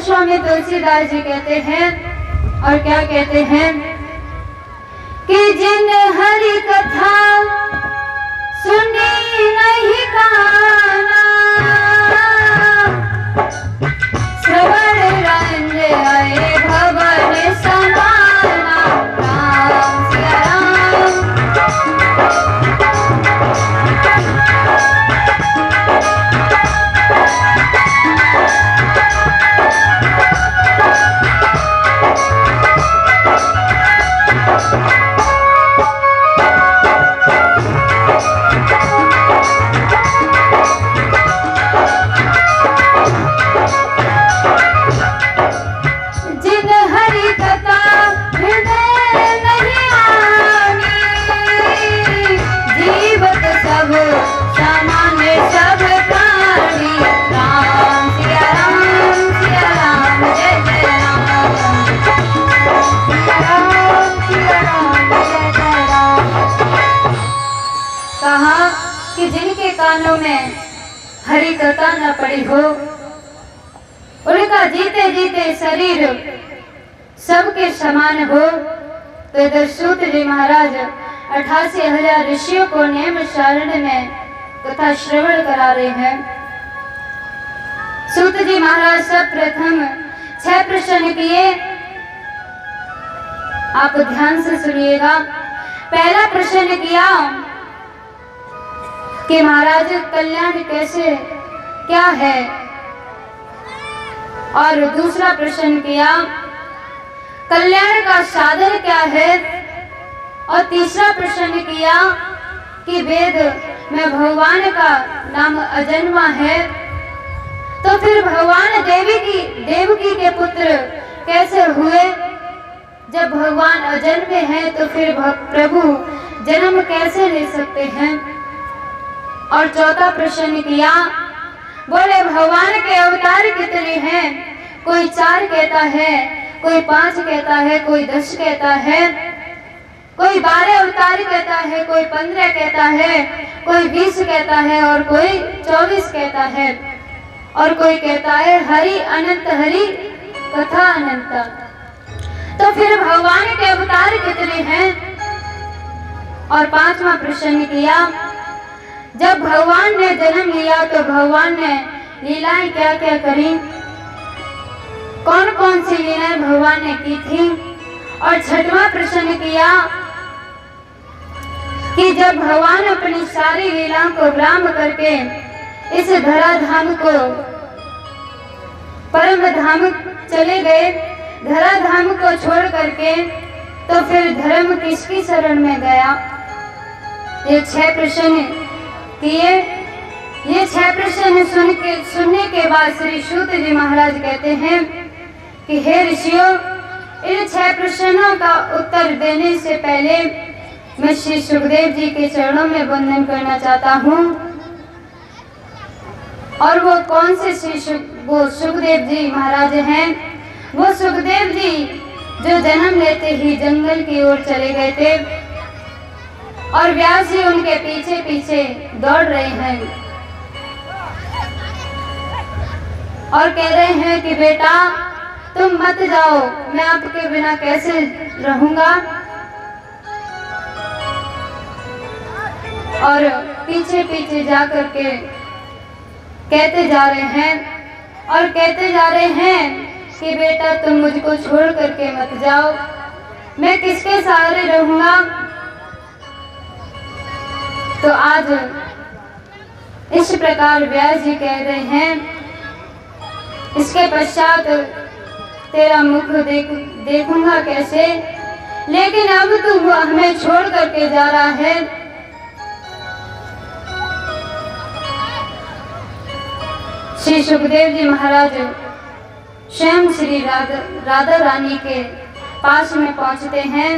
गोस्वामी तुलसीदास जी कहते हैं, और क्या कहते हैं कि जिन हरि कथा सुनी नहीं काना, श्रवण रंज आए भवन समाना। राम सिया राम। कि जिनके कानों में हरि कथा न पड़ी हो, उनका जीते जीते शरीर सबके समान हो। तो इधर सूत जी महाराज 88,000 ऋषियों को नेम शरण में कथा श्रवण करा रहे हैं। सूत जी महाराज सब प्रथम 6 प्रश्न किए, आप ध्यान से सुनिएगा। पहला प्रश्न किया कि महाराज कल्याण कैसे क्या है, और दूसरा प्रश्न किया कल्याण का साधन क्या है, और तीसरा प्रश्न किया कि वेद में भगवान का नाम अजन्मा है, तो फिर भगवान देवकी के पुत्र कैसे हुए। जब भगवान अजन्मे हैं तो फिर प्रभु जन्म कैसे ले सकते हैं। और चौथा प्रश्न किया, बोले भगवान के अवतार कितने हैं। कोई 4 कहता है, कोई 5 कहता है, कोई 10 कहता है, कोई 12 अवतार कहता है, कोई 15 कहता है, कोई 20 कहता है, और कोई 24 कहता है, और कोई कहता है हरि अनंत हरि कथा अनंत। तो फिर भगवान के अवतार कितने हैं। और 5वां प्रश्न किया, जब भगवान ने जन्म लिया तो भगवान ने लीलाएं क्या क्या करी, कौन कौन सी लीलाएं भगवान ने की थी। और 6वां प्रश्न किया कि जब भगवान अपनी सारी लीलाओं को विराम करके इस धराधाम को परम धाम चले गए, धराधाम को छोड़ करके, तो फिर धर्म किसकी शरण में गया। ये 6 प्रश्न किए। ये 6 प्रश्न सुनने के बाद श्री सूत जी महाराज कहते हैं कि हे ऋषियों, इन 6 प्रश्नों का उत्तर देने से पहले मैं श्री सुखदेव जी के चरणों में वंदन करना चाहता हूँ। और वो कौन से वो सुखदेव जी महाराज हैं। वो सुखदेव जी जो जन्म लेते ही जंगल की ओर चले गए थे, और व्यास जी उनके पीछे पीछे दौड़ रहे हैं और कह रहे हैं कि बेटा तुम मत जाओ, मैं आपके बिना कैसे रहूंगा। और पीछे पीछे जा करके कहते जा रहे हैं और कहते जा रहे हैं कि बेटा तुम मुझको छोड़ करके मत जाओ, मैं किसके सहारे रहूंगा। तो आज इस प्रकार व्यास जी कह रहे हैं, इसके पश्चात तेरा मुख देखूंगा कैसे, लेकिन अब तू हमें छोड़ करके जा रहा है। श्री सुखदेव जी महाराज स्वयं श्री राधा रानी के पास में पहुंचते हैं,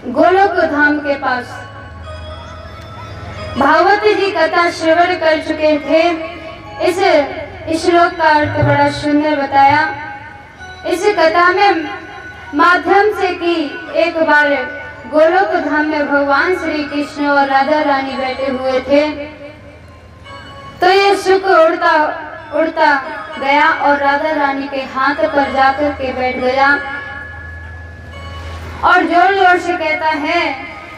गोलोक धाम के पास। भागवत जी कथा श्रवण कर चुके थे। इस श्लोक का अर्थ बड़ा सुंदर बताया। इस कथा में माध्यम से कि एक बार गोलोक धाम में भगवान श्री कृष्ण और राधा रानी बैठे हुए थे, तो ये सुख उड़ता गया और राधा रानी के हाथ पर जाकर के बैठ गया और जोर जोर से कहता है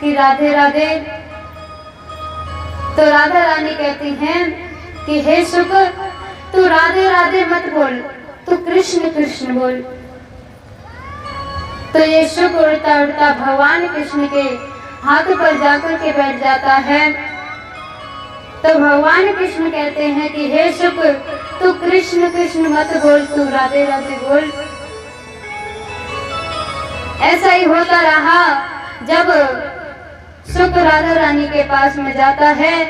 कि राधे राधे। तो राधा रानी कहती हैं कि हे शुक, तू राधे राधे मत बोल, तू कृष्ण कृष्ण बोल। तो ये शुक उड़ता उड़ता भगवान कृष्ण के हाथ पर जाकर के बैठ जाता है। तो भगवान कृष्ण कहते हैं कि हे शुक, तू कृष्ण कृष्ण मत बोल, तू राधे राधे बोल। ऐसा ही होता रहा। जब शुक राधा रानी के पास में जाता है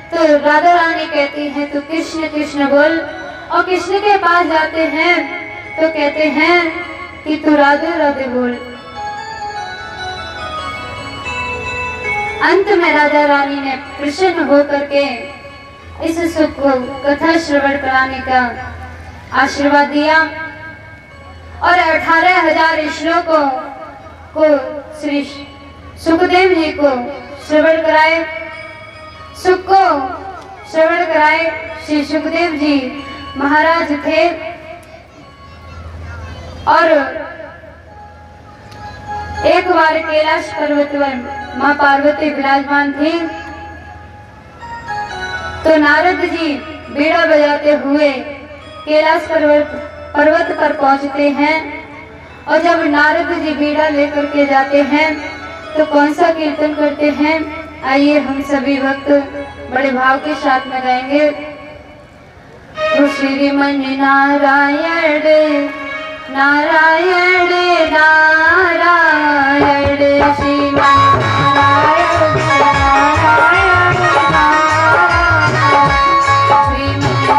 तो राधा रानी कहती है तू कृष्ण कृष्ण बोल, और कृष्ण के पास जाते हैं तो कहते हैं कि तू राधे राधे बोल। अंत में राधा रानी ने प्रसन्न होकर के इस शुक को कथा श्रवण कराने का आशीर्वाद दिया और 18,000 श्लोकों को श्री सुखदेव जी को श्रवण कराए। सुख को श्रवण कराए श्री सुखदेव जी महाराज थे और एक बार कैलाश पर्वत पर मां पार्वती विराजमान थी। तो नारद जी बीड़ा बजाते हुए कैलाश पर्वत पर पहुंचते हैं और जब नारद जी बीड़ा लेकर के जाते हैं तो कौन सा कीर्तन करते हैं, आइए हम सभी भक्त बड़े भाव के साथ में गाएंगे। तो श्रीमन नारायण नारायण नारायण श्रीमन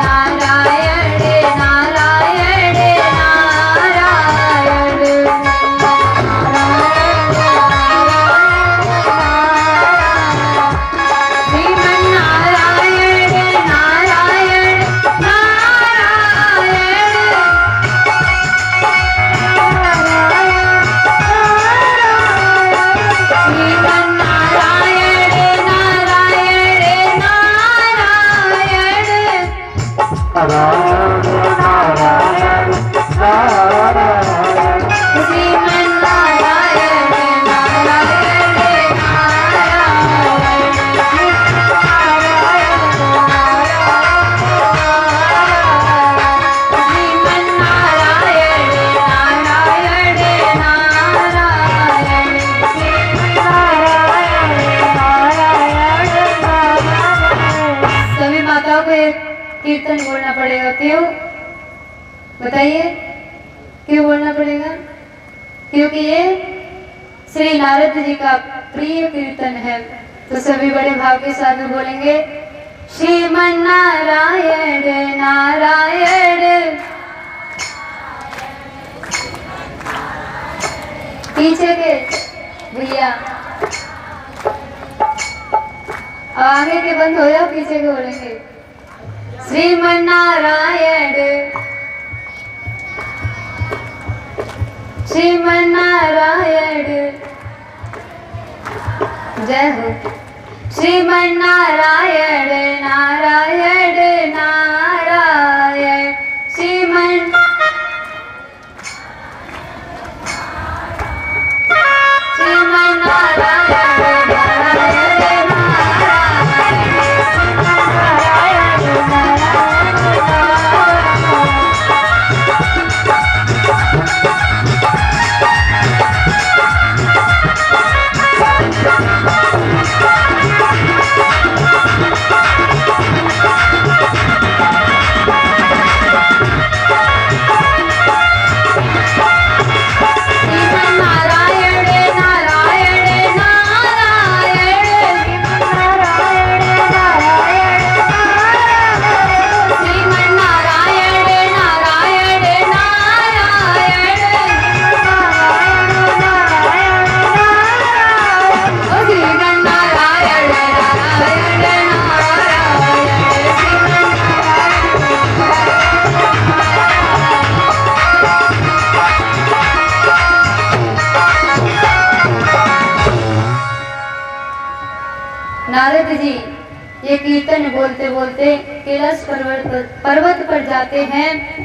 नारायण नारायण श्रीमन नारायण नारायण कीर्तन बोलना पड़ेगा। क्यों बताइए, क्यों बोलना पड़ेगा? क्योंकि ये श्री नारद जी का प्रिय कीर्तन है। तो सभी बड़े भाव के साथ में बोलेंगे श्रीमन नारायण नारायण। पीछे के भैया आगे के बंद हो जाओ, पीछे के बोलेंगे श्रीमन नारायण श्रीमन नारायण। जय हो। श्रीमन नारायण नारायण नारायण श्रीमन श्रीमन नारायण नारायण बोलते कैलाश पर्वत पर जाते हैं